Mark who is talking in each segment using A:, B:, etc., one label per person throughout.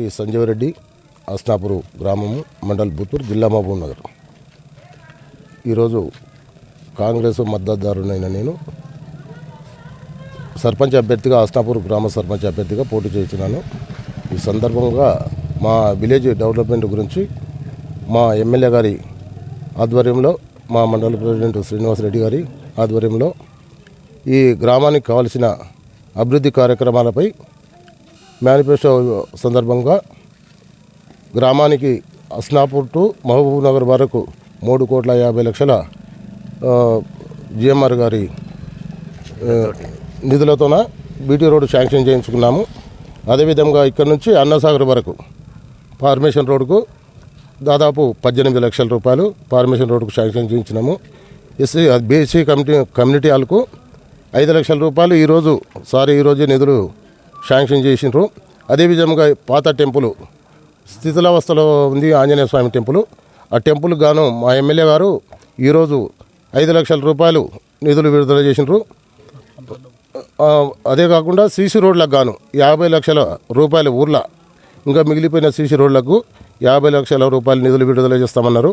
A: Party Sanjeev Reddy, అస్నాపూర్ గ్రామము, మండల్ బుత్తూరు, జిల్లా మహబూబ్ నగర్. ఈరోజు కాంగ్రెస్ మద్దతుదారునైన నేను సర్పంచ్ అభ్యర్థిగా, అస్నాపూర్ గ్రామ సర్పంచ్ అభ్యర్థిగా పోటీ చేస్తున్నాను. ఈ సందర్భంగా మా విలేజ్ డెవలప్మెంట్ గురించి మా ఎమ్మెల్యే గారి ఆధ్వర్యంలో, మా మండల ప్రెసిడెంట్ శ్రీనివాసరెడ్డి గారి ఆధ్వర్యంలో ఈ గ్రామానికి కావాల్సిన అభివృద్ధి కార్యక్రమాలపై మేనిఫెస్టో సందర్భంగా గ్రామానికి అస్నాపూర్ టు మహబూబ్ నగర్ వరకు 3,50,00,000 జిఎంఆర్ గారి నిధులతోన బీటీ రోడ్డు శాంక్షన్ చేయించుకున్నాము. అదేవిధంగా ఇక్కడ నుంచి అన్నసాగర్ వరకు ఫార్మేషన్ రోడ్డుకు దాదాపు 18 లక్షల రూపాయలు ఫార్మేషన్ రోడ్డుకు శాంక్షన్ చేయించినాము. బీసీ కమ్యూనిటీ హాల్కు 5 లక్షల రూపాయలు ఈరోజు నిధులు శాంక్షన్ చేసినారు. అదేవిధంగా పాత టెంపుల్ స్థితిలావస్థలో ఉంది, ఆంజనేయ స్వామి టెంపుల్. ఆ టెంపుల్కి గాను మా ఎమ్మెల్యే గారు ఈరోజు 5 లక్షల రూపాయలు నిధులు విడుదల చేసినారు. అదే కాకుండా సీసీ రోడ్లకు గాను 50 లక్షల రూపాయలు ఊర్లో ఇంకా మిగిలిపోయిన సీసీ రోడ్లకు 50 లక్షల రూపాయలు నిధులు విడుదల చేస్తామన్నారు.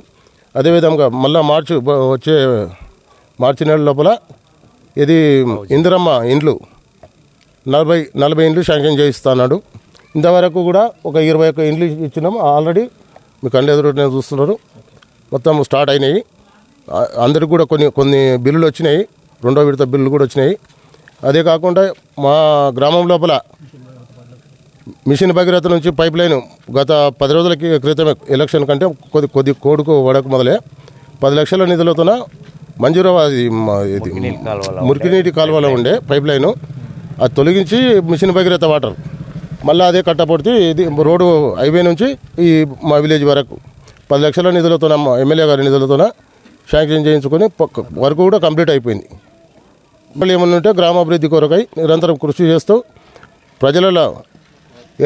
A: అదేవిధంగా మళ్ళీ మార్చి నెల లోపల ఇది ఇందిరమ్మ ఇండ్లు 40 ఇండ్లు శాంక్షన్ చేయిస్తున్నాడు. ఇంతవరకు కూడా ఒక 21 ఇండ్లు ఇచ్చినాము. ఆల్రెడీ మీకు కళ్ళెదురునే చూస్తున్నారు, మొత్తం స్టార్ట్ అయినాయి. అందరికి కూడా కొన్ని బిల్లులు వచ్చినాయి, 2వ విడత బిల్లులు కూడా వచ్చినాయి. అదే కాకుండా మా గ్రామం లోపల మిషన్ భగీరథ నుంచి పైప్ లైన్ గత 10 రోజుల క్రితమే ఎలక్షన్ కంటే కొద్ది కోడుకు వడకు మొదలే 10 లక్షల నిధులతోన మంజూరు మురికినీటి కాలువలో ఉండే పైప్ లైను అది తొలగించి మిషన్ భగీరథ వాటర్ మళ్ళీ అదే కట్టపడితే ఇది రోడ్డు హైవే నుంచి ఈ మా విలేజ్ వరకు 10 లక్షల నిధులతోన ఎమ్మెల్యే గారి నిధులతోన శాంక్షన్ చేయించుకొని వరకు కూడా కంప్లీట్ అయిపోయింది. మళ్ళీ ఏమన్నా ఉంటే గ్రామాభివృద్ధి కొరకై నిరంతరం కృషి చేస్తూ ప్రజలలో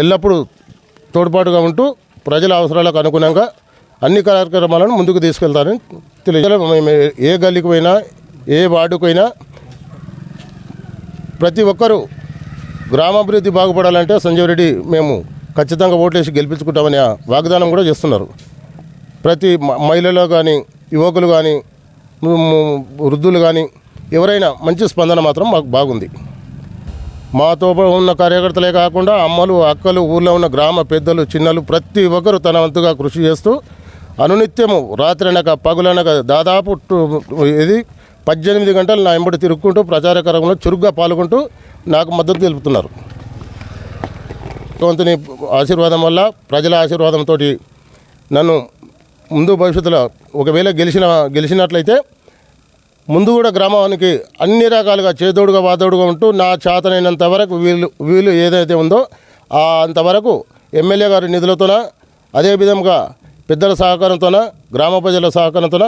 A: ఎల్లప్పుడూ తోడ్పాటుగా ఉంటూ ప్రజల అవసరాలకు అనుగుణంగా అన్ని కార్యక్రమాలను ముందుకు తీసుకెళ్తారని తెలియజేయాలి. మేము ఏ గల్లీకి పోయినా, ఏ వార్డుకు పోయినా ప్రతి ఒక్కరూ గ్రామాభివృద్ధి బాగుపడాలంటే సంజీవ్ రెడ్డి మేము ఖచ్చితంగా ఓట్లేసి గెలిపించుకుంటామని వాగ్దానం కూడా చేస్తున్నారు. ప్రతి మహిళలు కానీ, యువకులు కానీ, వృద్ధులు కానీ ఎవరైనా మంచి స్పందన మాత్రం మాకు బాగుంది. మాతో ఉన్న కార్యకర్తలే కాకుండా అమ్మలు, అక్కలు, ఊళ్ళో ఉన్న గ్రామ పెద్దలు, చిన్నలు ప్రతి ఒక్కరు తన వంతుగా కృషి చేస్తూ అనునిత్యము రాత్రనక పగులనక దాదాపు 18 గంటలు నా వెంబడి తిరుగుకుంటూ ప్రచార కార్యక్రమంలో చురుగ్గా పాల్గొంటూ నాకు మద్దతు తెలుపుతున్నారు. భగవంతుని ఆశీర్వాదం వల్ల, ప్రజల ఆశీర్వాదంతో నన్ను ముందు భవిష్యత్తులో ఒకవేళ గెలిచినట్లయితే ముందు కూడా గ్రామానికి అన్ని రకాలుగా చేదోడుగా వాదోడుగా ఉంటూ నా చేతనైనంత వరకు వీలు ఏదైతే ఉందో అంతవరకు ఎమ్మెల్యే గారి నిధులతోన, అదేవిధంగా పెద్దల సహకారంతోన, గ్రామ ప్రజల సహకారంతోన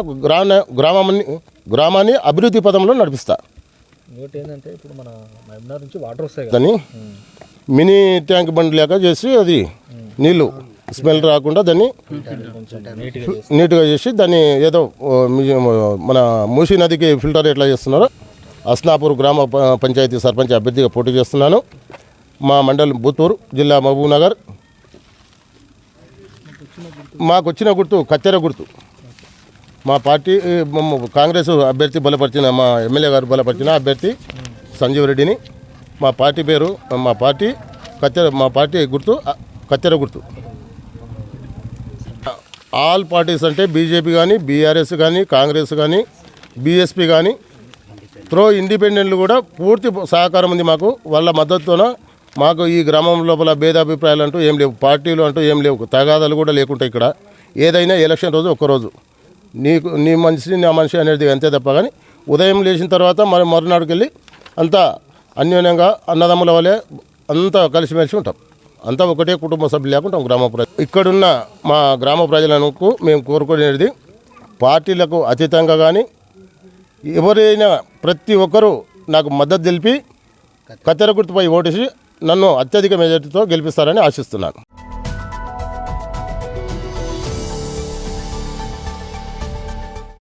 A: గ్రామాన్ని అభివృద్ధి పదంలో నడిపిస్తా.
B: ఏంటంటే ఇప్పుడు మన మహబూబ్నగర్ నుంచి వాటర్ వస్తాయి
A: దాన్ని మినీ ట్యాంక్ బండి లేక చేసి అది నీళ్లు స్మెల్ రాకుండా దాన్ని నీట్గా చేసి దాన్ని ఏదో మన మూసీ నదికి ఫిల్టర్ ఎట్లా చేస్తున్నారో అస్నాపూర్ గ్రామ పంచాయతీ సర్పంచ్ అభ్యర్థిగా పోటీ చేస్తున్నాను. మా మండలం బుత్తూరు, జిల్లా మహబూబ్ నగర్. మాకు వచ్చిన గుర్తు కత్తెర గుర్తు. మా పార్టీ కాంగ్రెస్ అభ్యర్థి బలపరిచిన, మా ఎమ్మెల్యే గారు బలపరిచిన అభ్యర్థి సంజీవ్ రెడ్డిని. మా పార్టీ పేరు మా పార్టీ గుర్తు కత్తెర గుర్తు. ఆల్ పార్టీస్ అంటే బీజేపీ కానీ, బీఆర్ఎస్ కానీ, కాంగ్రెస్ కానీ, బీఎస్పీ కానీ, ఇండిపెండెంట్లు కూడా పూర్తి సహకారం ఉంది మాకు. వాళ్ళ మద్దతుతోన మాకు ఈ గ్రామం లోపల భేదాభిప్రాయాలు అంటూ ఏం లేవు, పార్టీలు అంటూ ఏం లేవు, తగాదాలు కూడా లేకుంటాయి. ఇక్కడ ఏదైనా ఎలక్షన్ రోజు ఒక్కరోజు నీ మనిషి నా మనిషి అనేది అంతే తప్ప కానీ ఉదయం లేచిన తర్వాత మరునాడుకి వెళ్ళి అంతా అన్యోన్యంగా అన్నదమ్ముల వల్లే అంతా కలిసిమెలిసి ఉంటాం. అంతా ఒకటే కుటుంబ సభ్యులు లేకుండా గ్రామ ప్రజలు. ఇక్కడున్న మా గ్రామ ప్రజలకు మేము కోరుకునేది పార్టీలకు అతీతంగా కానీ ఎవరైనా ప్రతి ఒక్కరూ నాకు మద్దతు తెలిపి కత్తెర గుర్తుపై ఓటేసి నన్ను అత్యధిక మెజార్టీతో గెలిపిస్తారని ఆశిస్తున్నాను.